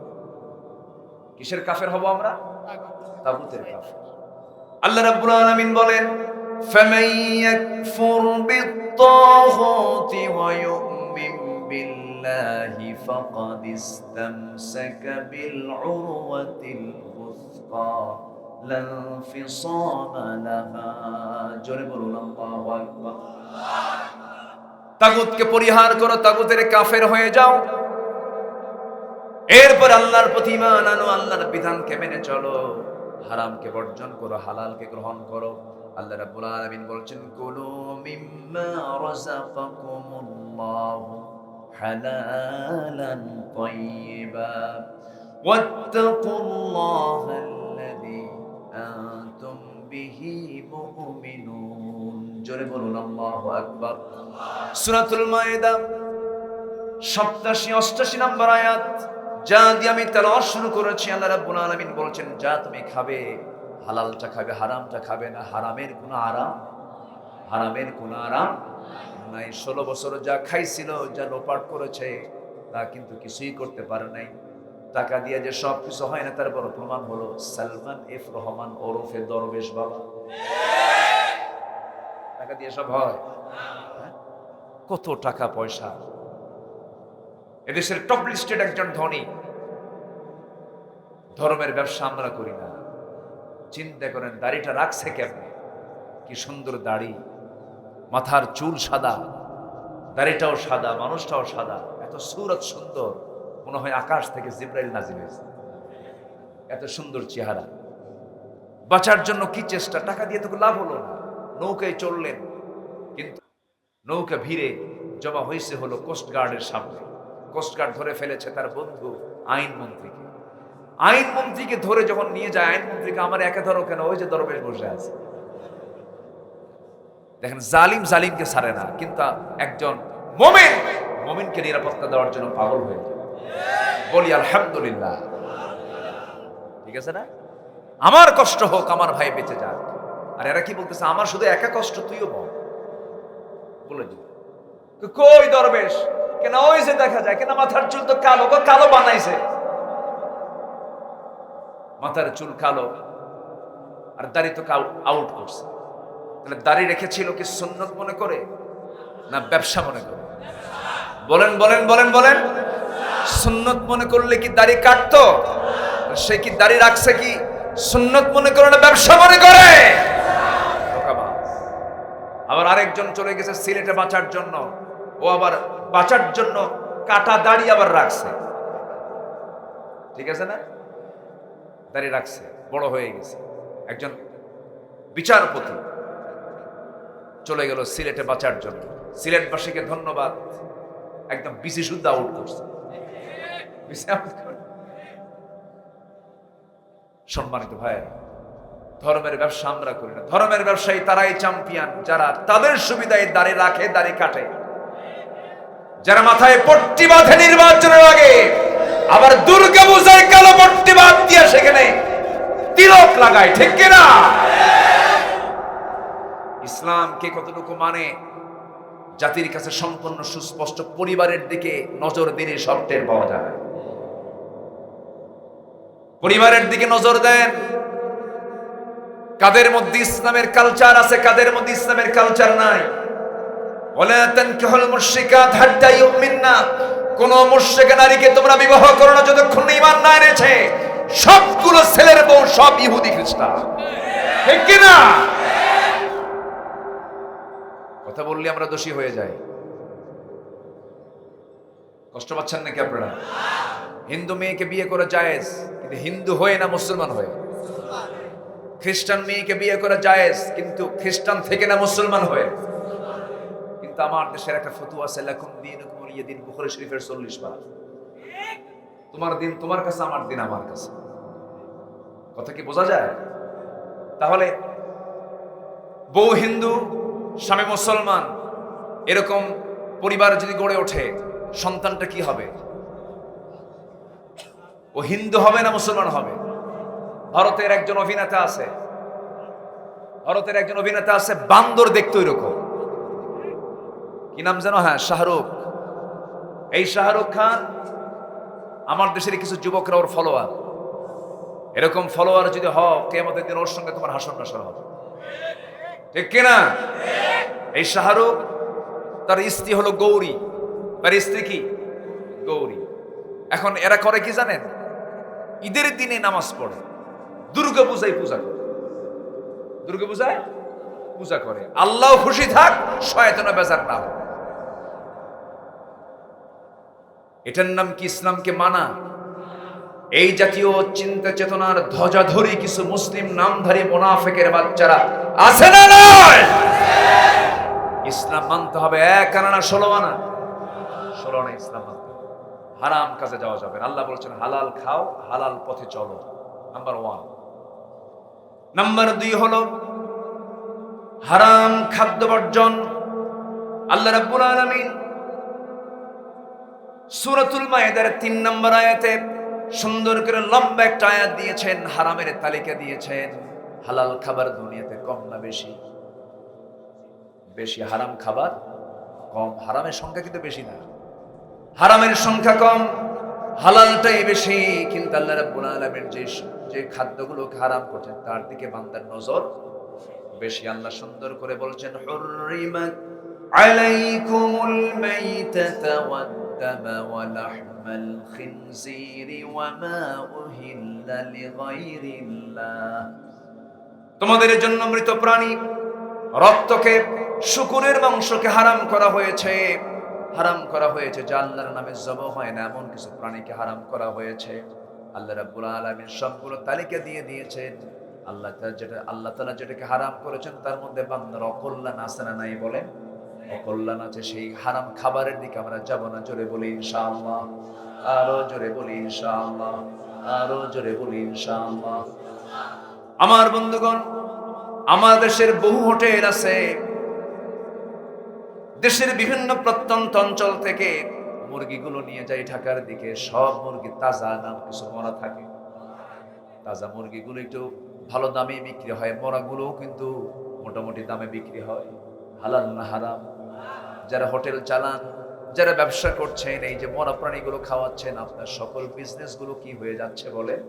কিসের কাফের হব আমরা? তাগুতের কাফের। আল্লাহ রাব্বুল আলামিন বলেন, ফামান ইয়াকফুর বিত-তাগুতি ওয়া ইউমিন বিল্লাহি ফাকাদ ইসতামসাকা বিল উরওয়াতিল ওয়ুসকা লা ইনফিসামা লাহা। জোরে বলুন আল্লাহু আকবার। তাগুতকে পরিহার করো, তাগুতের কাফের হয়ে যাও, এরপর আল্লাহর প্রতি ঈমান আনো, আল্লাহর বিধানকে মেনে চলো, হারামকে বর্জন করো, হালালকে গ্রহণ করো। আল্লাহ রাব্বুল আলামিন বলছেন, কুলু মিম্মা রাযাকাকুমুল্লাহু হালালান তাইয়্যিবা ওয়াত্তাকুল্লাহাল্লাযী আনতুম বিহি মুমিনুন। জোরে বলুন আল্লাহু আকবার। সূরাতুল মায়েদা 87-88 নম্বর আয়াত, যা দিয়ে আমি তেলাওয়াত শুরু করেছি। আল্লাহ রাব্বুল আলামিন বলেছেন, যা তুমি খাবে হালালটা খাবে, হারামটা খাবে না। হারামের কোনো আরাম, হারামের কোনো আরাম নাই। 16 বছর যা খাইছিল, যা লোপাট করেছে, তা কিন্তু কিছুই করতে পারে নাই। টাকা দিয়ে যে সব কিছু হয় না, তার বড় প্রমাণ হলো সালমান এফ রহমান ওরফে দরবেশ বাবা। টাকা দিয়ে সব হয়? কত টাকা পয়সা। এদেশের টপ লিস্টেড একজন ধনী, ধর্মের ব্যবসা আমরা করি না। চিন্তা করেন দাড়িটা রাখছে কেমনে, কি সুন্দর দাড়ি, মাথার চুল সাদা, দাড়িটাও সাদা, মানুষটাও সাদা, এত সুরত সুন্দর, মনে হয় আকাশ থেকে জিব্রাইল নাজিল হয়েছে, এত সুন্দর চেহারা। বাঁচার জন্য কি চেষ্টা, টাকা দিয়ে তো লাভ হলো না। নৌকায় চললেন, কিন্তু নৌকা ভিড়ে জমা হয়েছে হলো কোস্টগার্ডের সামনে। কোস্টগার্ড ধরে ফেলেছে তার বন্ধু আইনমন্ত্রীকে। আইনমন্ত্রীকে ধরে যখন নিয়ে যায়, আইনমন্ত্রীকে আমার একা ধরো কেন, ওই যে দরবেশ বসে আছে। দেখেন জালিম জালিমকে ছাড়ে না, কিন্তু একজন মুমিন মুমিনকে নিরাপত্তা দেওয়ার জন্য পাগল হয়ে যায়। বলি আলহামদুলিল্লাহ। ঠিক আছে না? আমার কষ্ট হোক, আমার ভাই বেঁচে যাক। আর এরা কি বলতেছে, আমার শুধু একা কষ্ট, তুইও বল, বলে দিল। কই দরবেশ কেন, ওই যে দেখা যায় কেন, মাথার চুল তো কালো, কালো বানাইছে, মাথার চুল কালো আর দাড়ি তো আউট করছে। তাহলে দাড়ি রেখেছিল কি সুন্নত মনে করে না ব্যবসা মনে করে? বলেন বলেন বলেন বলেন। সুন্নত মনে করলে কি দাড়ি কাটতো? সে কি দাড়ি রাখছে কি সুন্নত মনে করে না ব্যবসা মনে করে? আবার আরেকজন চলে গেছে সিলেটে বাঁচার জন্য, ও আবার বাঁচার জন্য কাটা দাড়ি আবার রাখছে। ঠিক আছে না? দাড়ি রাখছে, বড় হয়ে গেছে। একজন বিচারপতি চলে গেল সিলেটে বাঁচার জন্য। সিলেটবাসীকে ধন্যবাদ, একদম বিসি শুদ্ধ আউট করছে। সম্মানিত ভাই, ধর্মের ব্যবসা আমরা করি না। ধর্মের ব্যবসায়ী তারাই চ্যাম্পিয়ন, যারা তাদের সুবিধায় দাড়ি রাখে, দাড়ি কাটে, যারা মাথায় পট্টি বাঁধে নির্বাচনের আগে, আবার দুর্গা পূজায় কালো পট্টি বাদ দিয়ে সেখানে তিলক লাগায়। ঠিক কিনা? ইসলামকে কতটুকু মানে জাতির কাছে সম্পূর্ণ সুস্পষ্ট। পরিবারের দিকে নজর দিলে সব টের পাওয়া যায়। পরিবারের দিকে নজর দেন, কাদের মধ্যে ইসলামের কালচার আছে, কাদের মধ্যে ইসলামের কালচার নাই। ওয়ালা তানকিহুল মুশরিকাত হাত্তা ইউমিননা, কোন মুশরিকা নারীকে তোমরা বিবাহ করো না যতক্ষণ না ঈমান না এনেছে। সবগুলো ছেলের বউ সব ইহুদি খ্রিস্টান। ঠিক কি না? কথা বললে আমরা দোষী হয়ে যাই। কষ্ট পাচ্ছেন নাকি আপনারা? হিন্দু মেয়েকে বিয়ে করা জায়েজ, কিন্তু হিন্দু হয়ে না মুসলমান হয়ে। খ্রিস্টান মেয়েকে বিয়ে করা জায়েজ, কিন্তু খ্রিস্টান থেকে না মুসলমান হয়ে। কিন্তু আমার দেশের একটা ফতোয়া আছে, লাকুম দীনুকুম ওয়ালিয়া দীন, বুখারী শরীফের 40 বার। তোমার দিন তোমার কাছে, আমার দিন আমার কাছে। কথা কি বোঝা যায়? তাহলে বউ হিন্দু, স্বামী মুসলমান, এরকম পরিবার যদি গড়ে ওঠে, সন্তানটা কি হবে? ও হিন্দু হবে না মুসলমান হবে? ভারতের একজন অভিনেতা আছে, বান্দর দেখতে ওইরকম। কি নাম যেন? হ্যাঁ, শাহরুখ। এই শাহরুখ খান, আমার দেশের কিছু যুবকরা ওর ফলোয়ার। এরকম ফলোয়ার যদি হও, কিয়ামতের দিন ওর সঙ্গে তোমার হাসর নাসর হবে। ঠিক কিনা? এই শাহরুখ, তার স্ত্রী হলো গৌরী। তার স্ত্রী কি? গৌরী। এখন এরা করে কি জানেন? ঈদের দিনে নামাজ পড়ে, দুর্গা পূজায় পূজা করে। দুর্গা পূজায় পূজা করে, আল্লাহ খুশি থাক, শয়তানও বেজার না হয়। এটার নাম কি ইসলামকে মানা? এই জাতীয় চিন্তা চেতনার ধ্বজাধরী কিছু মুসলিম নামধারী মুনাফিকের বাচ্চারা আছে না নয়? ইসলাম মানতে হবে 1 আনা 16 আনা। 16 আনা ইসলাম মানতে হবে। হারাম কাজে যাওয়া যাবে না। আল্লাহ বলেছেন হালাল খাও, হালাল পথে চলো। নাম্বার 1। নাম্বার 2 হলো হারাম খাদ্য বর্জন। আল্লাহ রাব্বুল আলামিন সূরাতুল মায়েদার 3 নম্বর আয়াতে সুন্দর করে লম্বা একটা আয়াত দিয়েছেন, হারামের তালিকা দিয়েছেন। হালাল খাবার দুনিয়াতে কম না বেশি? বেশি। হারাম খাবার কম, হারামের সংখ্যা কিন্তু বেশি না। হারামের সংখ্যা কম, হালালটাই বেশি। কিন্তু আল্লাহ রাব্বুল আলামিন যে খাদ্যগুলোকে হারাম করছেন তার দিকে বান্দার নজর বেশি। আল্লাহ সুন্দর করে বলছেন, হুররিমাত আলাইকুমুল মাইতাতু ওয়াদ-দামু ওয়া লাহমাল খিনজিরি ওয়া মা উহিল্লা লিগাইরিল্লাহ। তোমাদের জন্য মৃত প্রাণী, রক্তকে, শূকরের মাংসকে হারাম করা হয়েছে। হারাম করা হয়েছে যা আল্লাহর নামে জবাহ হয় না, এমন কিছু প্রাণীকে হারাম করা হয়েছে। আল্লাহ রাব্বুল আলামিন সবগুলো তালিকা দিয়ে দিয়েছেন। আল্লাহ তাআলা যেটাকে হারাম করেছেন তার মধ্যে বান্দার অকল্যাণ আছে না নাই? বলেন, অকল্যাণ আছে। সেই হারাম খাবারের দিকে আমরা যাব না। জোরে বলি ইনশাআল্লাহ, আরো জোরে বলি ইনশাআল্লাহ, আরো জোরে বলি ইনশাআল্লাহ। আমার বন্ধুগণ, আমার দেশের বহু হোটেল আছে, দেশের বিভিন্ন প্রত্যন্ত অঞ্চল থেকে মুরগিগুলো নিয়ে যায় ঢাকার দিকে। সব মুরগি তাজা না, কিছু মরা থাকে। তাজা মুরগিগুলো একটু ভালো দামে বিক্রি হয়, মরাগুলোও কিন্তু মোটামুটি দামে বিক্রি হয়। হালাল না হারাম? যারা হোটেল চালান, যারা ব্যবসা করছেন, এই যে মরা প্রাণীগুলো খাওয়াচ্ছেন, আপনার সকল বিজনেস গুলো কি হয়ে যাচ্ছে বলেন?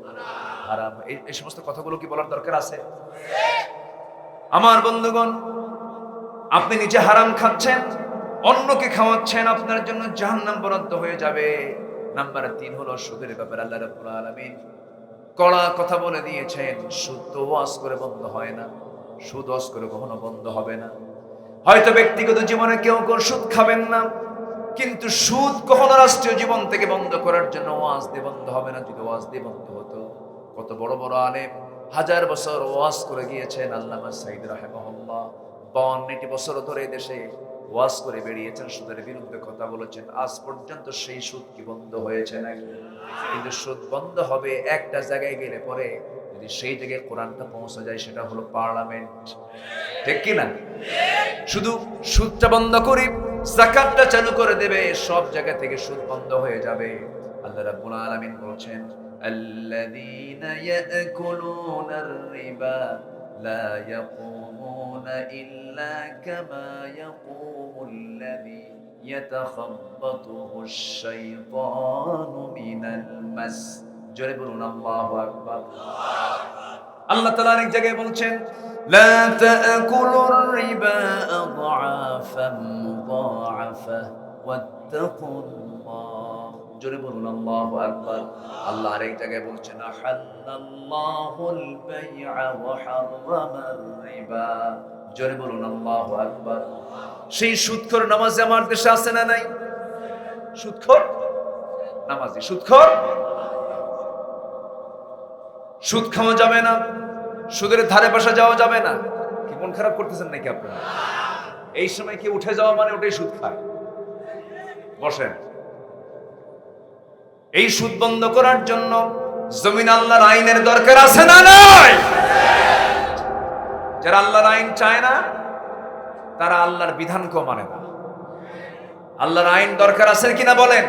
হারাম। এই সমস্ত কথাগুলো কি বলার দরকার আছে? আমার বন্ধুগণ, আপনি নিজে হারাম খাচ্ছেন, অন্যকে খাওয়াচ্ছেন, আপনার জন্য জাহান্নাম বরাদ্দ হয়ে যাবে। নাম্বার 3 হলো সুদের ব্যাপারে। আল্লাহ রাব্বুল আলামিন কড়া কথা বলে দিয়েছেন। সুদ তো ওয়াজ করে বন্ধ হয় না, সুদ ওয়াজ করে কখনো বন্ধ হবে না। হয়তো ব্যক্তিগত জীবনে কেউ সুদ খাবেন না, কিন্তু সুদ কখনো রাষ্ট্রীয় জীবন থেকে বন্ধ করার জন্য ওয়াজ দিয়ে বন্ধ হবে না। যদি ওয়াজ দিয়ে বন্ধ হতো, কত বড় বড় আলেম হাজার বছর ওয়াজ করে গিয়েছেন। আল্লামা সাইদ রাহিমাহুল্লাহ 52 বছর ধরে দেশে ওয়াজ করে বেরিয়েছেন, সুদের বিরুদ্ধে কথা বলেছেন। আজ পর্যন্ত সেই সুদ কি বন্ধ হয়েছে নাকি? কিন্তু সুদ বন্ধ হবে একটা জায়গায় গেলে পরে, যদি সেই জায়গায় কোরআনটা পৌঁছে যায়, সেটা হলো পার্লামেন্ট। ঠিক কি না? শুধু সুদটা বন্ধ করি, যাকাতটা চালু করে দেবে, সব জায়গা থেকে সুদ বন্ধ হয়ে যাবে। আল্লাহ রাব্বুল আলামিন বলেন, আল্লাযীনা ইয়াকুলুনার রিবা লা ইয়াকুমুনা ইল্লা কামা ইয়াকুমুল্লাযী ইয়াতাখাব্বাতুহুশ শাইতানু মিনাল মাস। জোরে বলুন আল্লাহু আকবার। আল্লাহ তাআলা অনেক জায়গায় বলছেন, লা তাকুলুর রিবা আযআফাম মুযাআফা ওয়াত্তাকুল্লাহ। জোরে বলুন আল্লাহু আকবার। আল্লাহ আরেক জায়গায় বলছেন, আহাল্লাল্লাহুল বাই'a ওয়া হারামার রিবা। জোরে বলুন আল্লাহু আকবার। সেই সুদখোর নামাজি আমার দেশে আছে না নাই? সুদখোর নামাজি, সুদখোর। সুদ খাওয়া যাবে না, সুদের ধারে পাশে যাওয়া যাবে না। কি মন খারাপ করতেছেন নাকি আপনারা? এই সময় কি উঠে যাওয়া মানে ওটাই সুদ খায়? বসেন। এই সুদ বন্ধ করার জন্য জমিন আল্লাহর আইনের দরকার আছে না নাই? যারা আল্লাহর আইন চায় না, তারা আল্লাহর বিধানকেও মানে না। আল্লাহর আইন দরকার আছে কিনা বলেন?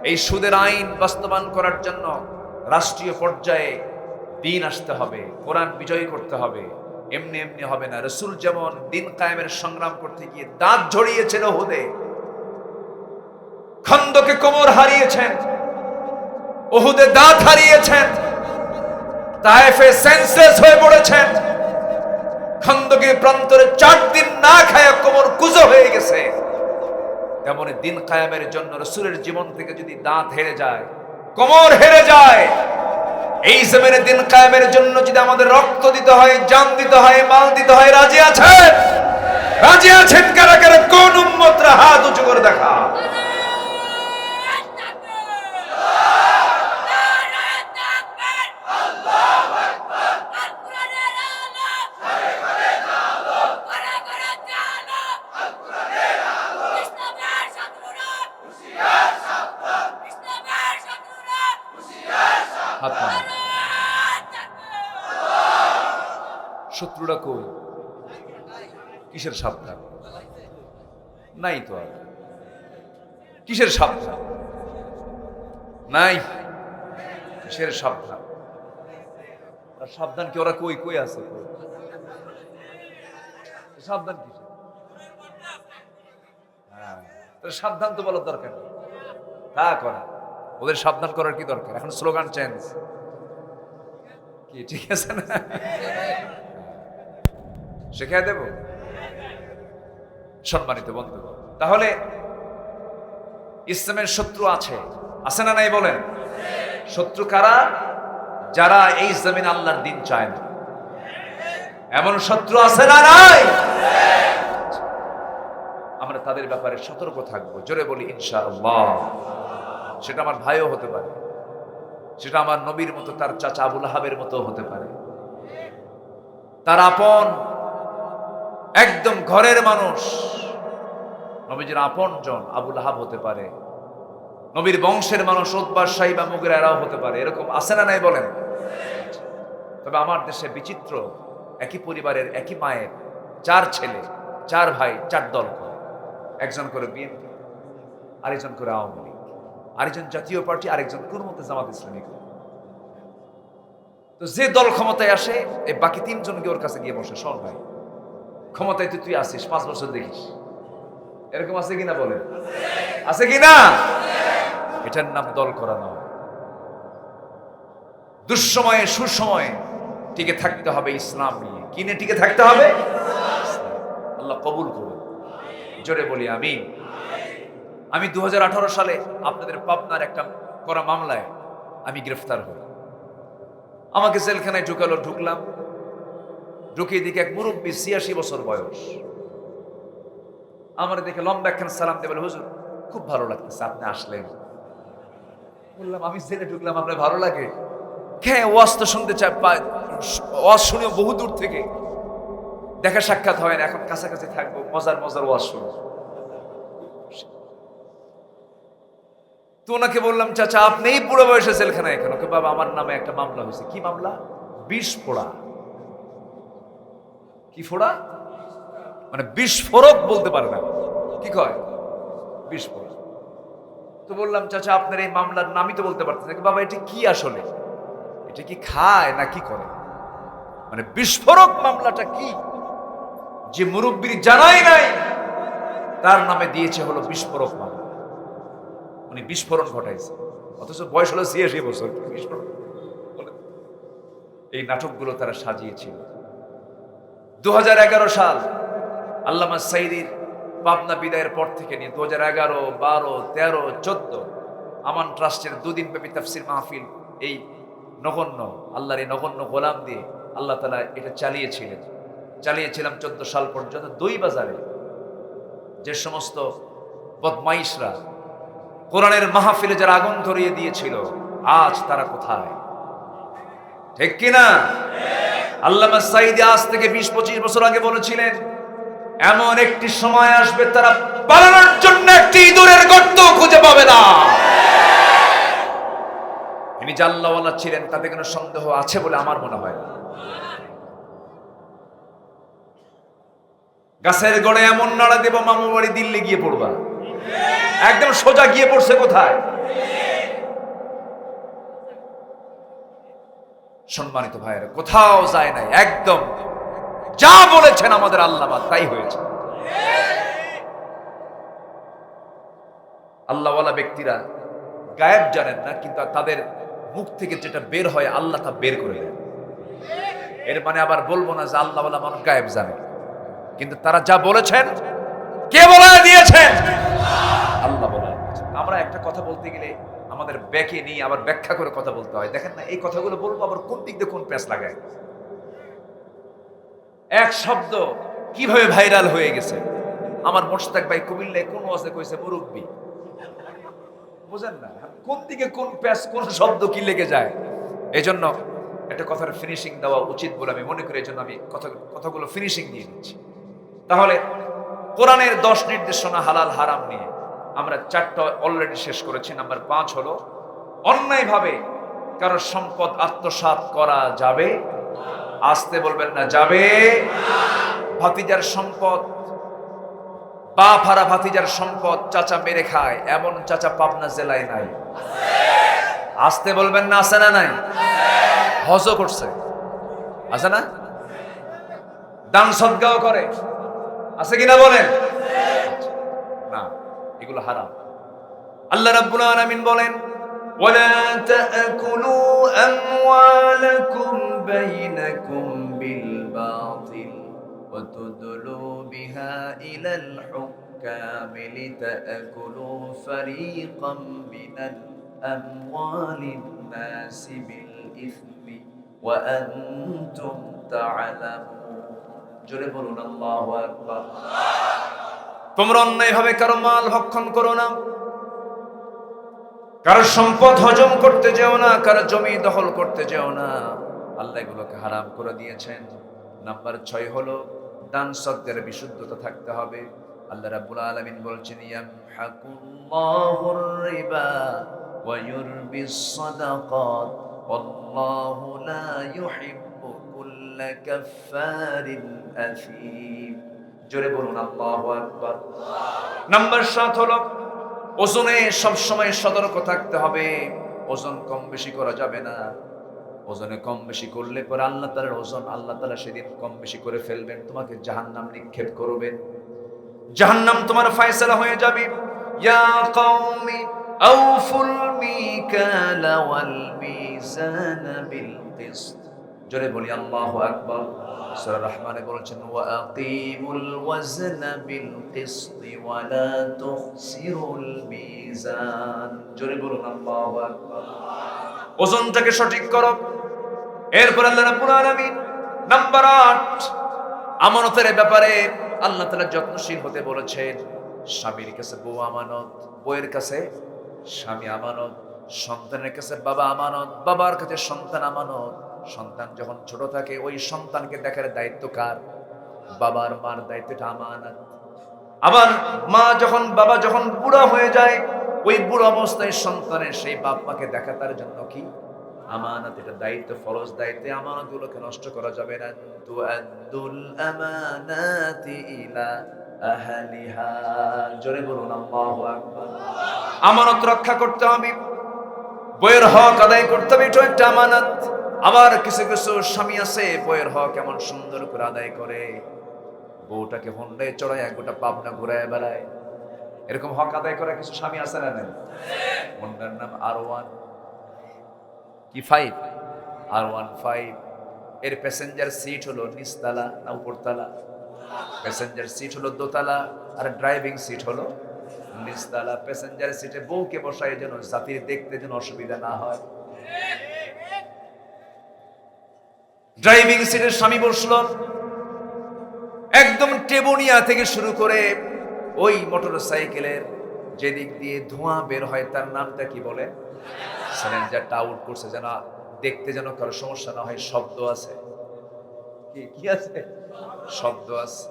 এই সুদের আইন বাস্তবায়ন করার জন্য রাষ্ট্রীয় পর্যায়ে দিন আসতে হবে, কোরআন বিজয়ী করতে হবে। এমনি এমনি হবে না। রাসূল যেমন দিন কায়েমের সংগ্রাম করতে গিয়ে দাঁত ঝরিয়েছেন উহুদে, খন্দকে কোমর হারিয়েছেন, উহুদে দাঁত হারিয়েছেন, তায়েফে সেন্সলেস হয়ে পড়েছেন, খন্দকে প্রান্তরে 4 দিন না খায়া কোমর কুঁজো হয়ে গেছে। তেমনি দিন কায়েমের জন্য রাসূলের জীবন থেকে যদি দাঁত হেরে যায়, কোমর হেরে যায়, এই জমিনে দিন কায়েমের জন্য যদি আমাদের রক্ত দিতে হয়, জান দিতে হয়, মাল দিতে হয়, রাজি আছেন? রাজি আছেন কারা কারা? কোন উম্মতরা হাত উঁচু করে দেখা। শত্রুরা কই? কিসের সাবধান? নাই তো আর। কিসের সাবধান? নাই। কিসের সাবধান? সাবধান কি ওরা কই কই আছে? সাবধান কিসের? হ্যাঁ, সাবধান তো বলার দরকার নেই। তা করা ওদের সাবধান করার কি দরকার? এখন স্লোগান চেঞ্জ কি ঠিক আছে না? শিখিয়ে দেব। সম্মানিত বন্ধু, তাহলে ইসলামের শত্রু আছে, আছে না নাই বলেন? শত্রু কারা? যারা এই জমিন আল্লাহর দিন চায় না। এমন শত্রু আছে না নাই? আমরা তাদের ব্যাপারে সতর্ক থাকবো। জোরে বলি ইনশাআল্লাহ। সেটা আমার ভাইও হতে পারে, সেটা আমার নবীর মতো তার চাচা আবু লাহাবের মতো হতে পারে, তার আপন একদম ঘরের মানুষ নবীজির আপন জন আবু লাহাব হতে পারে, নবীর বংশের মানুষ উতবা সাইবা মুগীরা এরাও হতে পারে। এরকম আছে না নাই বলেন? তবে আমার দেশে বিচিত্র, একই পরিবারের একই মায়ের 4 ছেলে 4 ভাই 4 দল করে। একজন করে বিএনপি, আরেকজন করে আওয়ামী লীগ, আরেকজন জাতীয় পার্টি, আরেকজন কোন মতে জামাত ইসলামী। তো যে দল ক্ষমতায় আসে এই বাকি 3 জনকে ওর কাছে গিয়ে বসে, শোন ভাই ক্ষমতায় তুই আসিস 5 বছর দেখিস। এরকম আছে কিনা বলেন? আছে কিনা? এটার নাম দল করা নয়। দুঃসময়ে সুসময়ে টিকে থাকতে হবে ইসলাম নিয়ে। কি নিয়ে টিকে থাকতে হবে? আল্লাহ কবুল করুন। জোরে বলি আমিন। আমি 2018 সালে আপনাদের পাবনার একটা করা মামলায় আমি গ্রেফতার হই। আমাকে জেলখানায় ঢুকালো, ঢুকলাম, ঢুকিয়ে দিকে এক মুরব্বী 86 বছর বয়স আমার দেখে লম্বা একখান সালাম দিয়ে বলে, হুজুর খুব ভালো লাগতেছে আপনি আসলেন। বললাম আমি জেলে ঢুকলাম আপনার ভালো লাগে? হ্যাঁ, ওয়াজ তো শুনতে চাই, ওয়াজ শুনেও বহু দূর থেকে, দেখা সাক্ষাৎ হয় না, এখন কাছাকাছি থাকবো, মজার মজার ওয়াজ শুনবো। তো ওনাকে বললাম, চাচা আপনি এই বুড়ো বয়সে জেলখানায় কেন? বাবা আমার নামে একটা মামলা হয়েছে। কি মামলা? বিষ ফোড়া। কি ফোড়া? মানে বিস্ফোরক বলতে পারে না, কি কয়? বিস্ফোরক। তো বললাম, চাচা আপনার এই মামলার নামই তো বলতে পারতেন না। বাবা এটা কি আসলে? এটা কি খায় না কি করে? মানে বিস্ফোরক মামলাটা কি? যে মুরব্বির জানাই নাই তার নামে দিয়েছে হলো বিস্ফোরক মামলা। উনি বিস্ফোরণ ঘটাইছে, অথচ বয়স হলো 86 বছর। বিস্ফোরণ। এই নাটকগুলো তারা সাজিয়েছিল। 2011 সাল আল্লামা সাইদির পাবনা বিদায়ের পর থেকে নিয়ে 2011, 12, 13, 14 আমান ট্রাস্টের 2 দিন ব্যাপী তাফসির মাহফিল, এই নগণ্য আল্লাহর এই নগণ্য গোলাম দিয়ে আল্লাহ তাআলা এটা চালিয়েছিলাম 14 সাল পর্যন্ত। দুই বাজারে যে সমস্ত বদমাইশরা কোরআনের মাহফিলে যারা আগুন ধরিয়ে দিয়েছিল, আজ তারা কোথায়? ঠিক কিনা? আল্লামা সাইদি আজ থেকে 20-25 বছর আগে বলেছিলেন, এমন একটি সময় আসবে তারা পালানোর জন্য একটি ইঁদুরের গর্ত খুঁজে পাবে না। তিনি যে আল্লাহওয়ালা ছিলেন তাতে কোনো সন্দেহ আছে বলে আমার মনে হয় না। গাছের গোড়ে এমন নাড়া দেব মামু বাড়ি দিল্লি গিয়ে পড়বা। একদম সোজা গিয়ে পড়ছে কোথায়? সম্মানিত ভাইয়েরা, কোথাও যায় নাই, একদম যা বলেছেন আমাদের আল্লাহ তাই হয়েছে। আল্লাহওয়ালা ব্যক্তিরা গায়েব জানেন না, কিন্তু তাদের মুখ থেকে যেটা বের হয় আল্লাহ তা বের করে দেন। এর মানে আবার বলবো না যে আল্লাহওয়ালা মানুষ গায়েব জানে, কিন্তু তারা যা বলেছেন কে বলে দিয়েছেন? আল্লাহ বলে দিয়েছেন। আমরা একটা কথা বলতে গেলে আমাদের ব্যাকে নিয়ে আবার ব্যাখ্যা করে কথা বলতে হয়। দেখেন না, এই কথাগুলো বলবো আবার কোন দিক দিয়ে কোন প্যাঁচ লাগায়। এক শব্দ কিভাবে ভাইরাল হয়ে গেছে। আমার মোশতাক ভাই কুমিল্লায় কোন ওয়াজে কইছে মুরব্বি, বুঝেন না কোন দিকে কোন প্যাঁচ কোন শব্দ কি লেগে যায়। এজন্য একটা কথার ফিনিশিং দেওয়া উচিত বলে আমি মনে করি। এজন্য আমি কথাগুলো ফিনিশিং দিয়ে দিচ্ছি। তাহলে কোরআনের 10 নির্দেশনা হালাল হারাম নিয়ে আমরা 4টা অলরেডি শেষ করেছি। নাম্বার 5 হলো অন্যায়ভাবে কারোর সম্পদ আত্মসাৎ করা যাবে আসতে বলবেন না, যাবে। ভাতিজার সম্পদ, বাপ হারা ভাতিজার সম্পদ চাচা মেরে খায়, এমন চাচা পাবনা জেলায় নাই। আসতে বলবেন না, আছে না নাই? হজও করছে, আছে না? দান সদকাও করে, আছে কিনা বলেন? না, এগুলো হারাম। আল্লাহ রাব্বুল আলামিন বলেন, ওয়ালা তাকুলু আমওয়ালাকুম বাইনাকুম বিল বাতিল ওয়া তুদলু বিহা ইলাল হুক্কাম লিতাকুলু ফারীকাম মিনাল আমওয়ালিন নাসি বিল ইসমি ওয়া আনতুম তা'লামুন। জোরে বলুন আল্লাহু আকবার। তোমরা অন্যায়ভাবে কারো মাল ভক্ষণ করো না, কারো সম্পদ হজম করতে যেও না, কারো জমি দখল করতে যেও না। আল্লাহ এগুলোকে হারাম করে দিয়েছেন। নাম্বার 6 হলো দান সদকার বিশুদ্ধতা থাকতে হবে। আল্লাহ রাব্বুল আলামিন বলছেন, ইয়ামহাকুল্লাহুর রিবা ওয়া ইউরবিস সাদাকাত ওয়াল্লাহু লা ইউহিব্বু কুল্লা কাফফারিন আথীম। জোরে বলুন আল্লাহু আকবার। নাম্বার 7 হলো ওজনে সবসময় সতর্ক থাকতে হবে। ওজন কম বেশি করা যাবে না। ওজনে কম বেশি করলে পরে আল্লাহ তাআলার ওজন আল্লাহ তাআলা সেদিন কম বেশি করে ফেলবেন, তোমাকে জাহান্নাম নিক্ষেপ করবেন, জাহান্নাম তোমার ফয়সালা হয়ে যাবে। ইয়া কওমি আউফুল মিকালা ওয়াল মিজানা বিল কিসত। জোরে বলি আল্লাহু আকবার। সূরা রহমানে বলেছেন, ওয়া আকিমুল ওয়াজনা বিল কিসতি ওয়া লা তুখসিরুল মিজান। জোরে বলুন আল্লাহু আকবার। ওজনটাকে সঠিক করো। এরপর আল্লাহ রাব্বুল আলামিন নাম্বার 8 আমানতের ব্যাপারে আল্লাহ তাআলা যত্নশীল হতে বলেছেন। স্বামীর কাছে বউ আমানত, বউয়ের কাছে স্বামী আমানত, সন্তানের কাছে বাবা আমানত, বাবার কাছে সন্তান আমানত। সন্তান যখন ছোট থাকে ওই সন্তানকে দেখার দায়িত্ব কার? বাবার, মার দায়িত্বটা আমানত। আবার বাবা যখন বুড়া হয়ে যায় ওই বুড়া অবস্থায় সন্তানের সেই বাপ মাকে দেখা তার জন্য কি? আমানত। এটা দায়িত্ব, ফরজ দায়িত্ব। আমানতগুলোকে নষ্ট করা যাবে না। তুআদ্দুল আমানাতি ইলা আহলিহা। জোরে বলুন আল্লাহু আকবার। আমানত রক্ষা করতে হবে, বইয়ের হক আদায় করতে হবে, এটা একটা আমানত। আবার কিছু কিছু স্বামী আছে বইয়ের হক এমন সুন্দর করে আদায় করে, বউটাকে হন্ডায় চড়ায় গোটা পাবনা ঘুরায় বেড়ায়। এরকম হক আদায় করা কিছু স্বামী আছে না? নেই। হন্ডার নাম R1 কি 5 R15। এর প্যাসেঞ্জার সিট হলো নিচতলা না উপরতলা? প্যাসেঞ্জার সিট হলো দোতলা আর ড্রাইভিং সিট হলো নিচতলা। প্যাসেঞ্জার সিটে বউকে বসায় যেন যাত্রীর দেখতে যেন অসুবিধা না হয়। ড্রাইভিং সিটের স্বামী বসলো, একদম টেবুনিয়া থেকে শুরু করে ওই মোটরসাইকেলের যেদিক দিয়ে ধোঁয়া বের হয় তার নামটা কি বলে? সিলিন্ডারটা আউট করছে যেন দেখতে যেন কারো সমস্যা না হয়। শব্দ আছে, কি আছে? শব্দ আছে।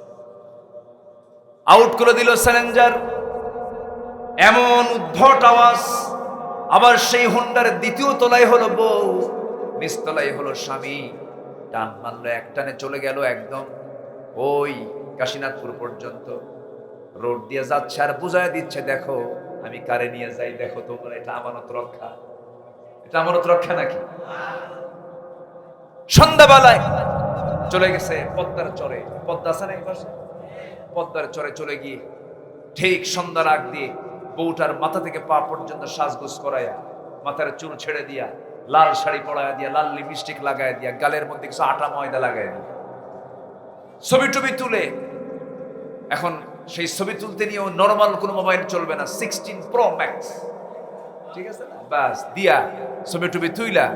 আউট করে দিল সিলিন্ডার, এমন উদ্ভট আওয়াজ। আবার সেই হোন্ডার দ্বিতীয় তলায় হলো বউ, নিচতলায় হলো স্বামী। টান মারলো, এক টানে চলে গেল একদম ওই কাশীনাথপুর পর্যন্ত। রোড দিয়ে যাচ্ছে আর বুঝায় দিচ্ছে, দেখো আমি কারে নিয়ে যাই, দেখো তোমরা, এটা আমানত রক্ষা। এটা আমানত রক্ষা নাকি? সন্ধ্যাবেলায় চলে গেছে পদ্মার চরে, পদ্মা আছে না এই পাশে? পদ্মার চরে চলে গিয়ে ঠিক সন্ধ্যার আগ দিয়ে বউটার মাথা থেকে পা পর্যন্ত সাজগোজ করাইয়া, মাথার চুল ছেড়ে দিয়া, লাল শাড়ি পরাইয়া দিয়া, লাল লিপস্টিক লাগাই দিয়া, গালের মধ্যে কিছু আটা ময়দা লাগাই দিয়া ছবি টবি তুলে। এখন সেই ছবি তুলতে নিয়েও নরমাল কোনো মোবাইল চলবে না, 16 Pro Max, ঠিক আছে না? বাস দিয়া ছবি টবি তুইলা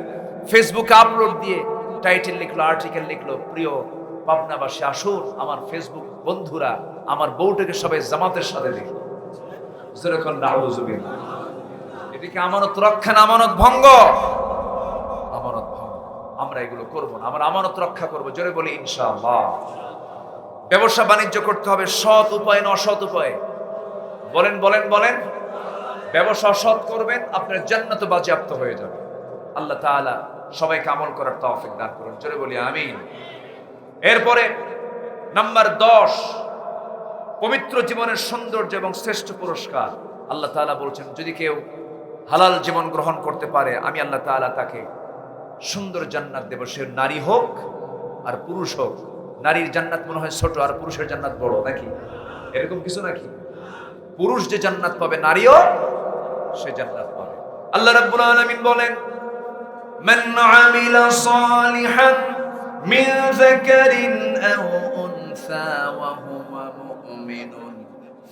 ফেসবুকে আপলোড দিয়ে টাইটেল লিখলো, আর্টিকেল লিখলো, প্রিয় পাবনাবাসী আসুন আমার ফেসবুক বন্ধুরা আমার বউটাকে সবাই জামাতের সাথে দেখলো। যেরকম নাউযুবিল্লাহ। এটা কি আমানত রক্ষা না আমানত ভঙ্গ? আমানত ভঙ্গ। আমরা এগুলো করব না, আমরা আমানত রক্ষা করব। জোরে বলি ইনশাআল্লাহ। ব্যবসা বাণিজ্য করতে হবে সৎ উপায় না অসৎ উপায়ে? বলেন বলেন বলেন। ব্যবসা সৎ করবেন, আপনার জান্নাত বাজেয়াপ্ত হয়ে যাবে। আল্লাহ তাআলা সবাইকে আমল করার তৌফিক দান করুন, জোরে বলি আমিন। এরপরে নাম্বার 10, পবিত্র জীবনের সৌন্দর্য এবং শ্রেষ্ঠ পুরস্কার। আল্লাহ তাআলা বলছেন, যদি কেউ হালাল জীবন গ্রহণ করতে পারে, আমি আল্লাহ তাআলা তাকে সুন্দর জান্নাত দেব, সে নারী হোক আর পুরুষ হোক। নারীর জান্নাত মনে হয় ছোট আর পুরুষের জান্নাত বড়, নাকি এরকম কিছু নাকি? পুরুষ যে জান্নাত পাবে, নারীও সে জান্নাত পাবে। আল্লাহ রাব্বুল আলামিন বলেন, মান আমিলা সালিহান মিন যাকারিন আও উনসা ওয়া হুয়া মুমিনুন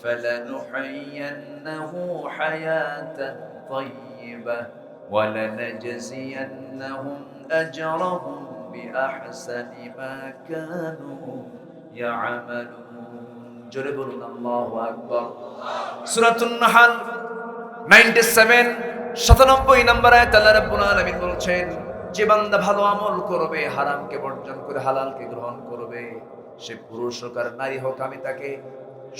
ফালানুহয়িয়ান্নাহু হায়াতান তাইয়্যিবাহ ওয়া লানাজজিয়ান্নাহুম আজরাহুম বিআহসানি মা কানু ইয়ামালুন। জোরে বলুন আল্লাহু আকবার। সূরাতুন নাহল 97 নম্বর আয়াত আল্লাহ রাব্বুল আলামিন বলছেন, যে বান্দা ভালো আমল করবে, হারামকে বর্জন করে হালালকে গ্রহণ করবে, সে পুরুষ হোক আর নারী হোক, আমি তাকে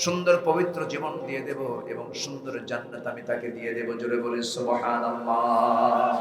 সুন্দর পবিত্র জীবন দিয়ে দেব এবং সুন্দর জান্নাত আমি তাকে দিয়ে দেব। জোরে বলি সুবহানাল্লাহ।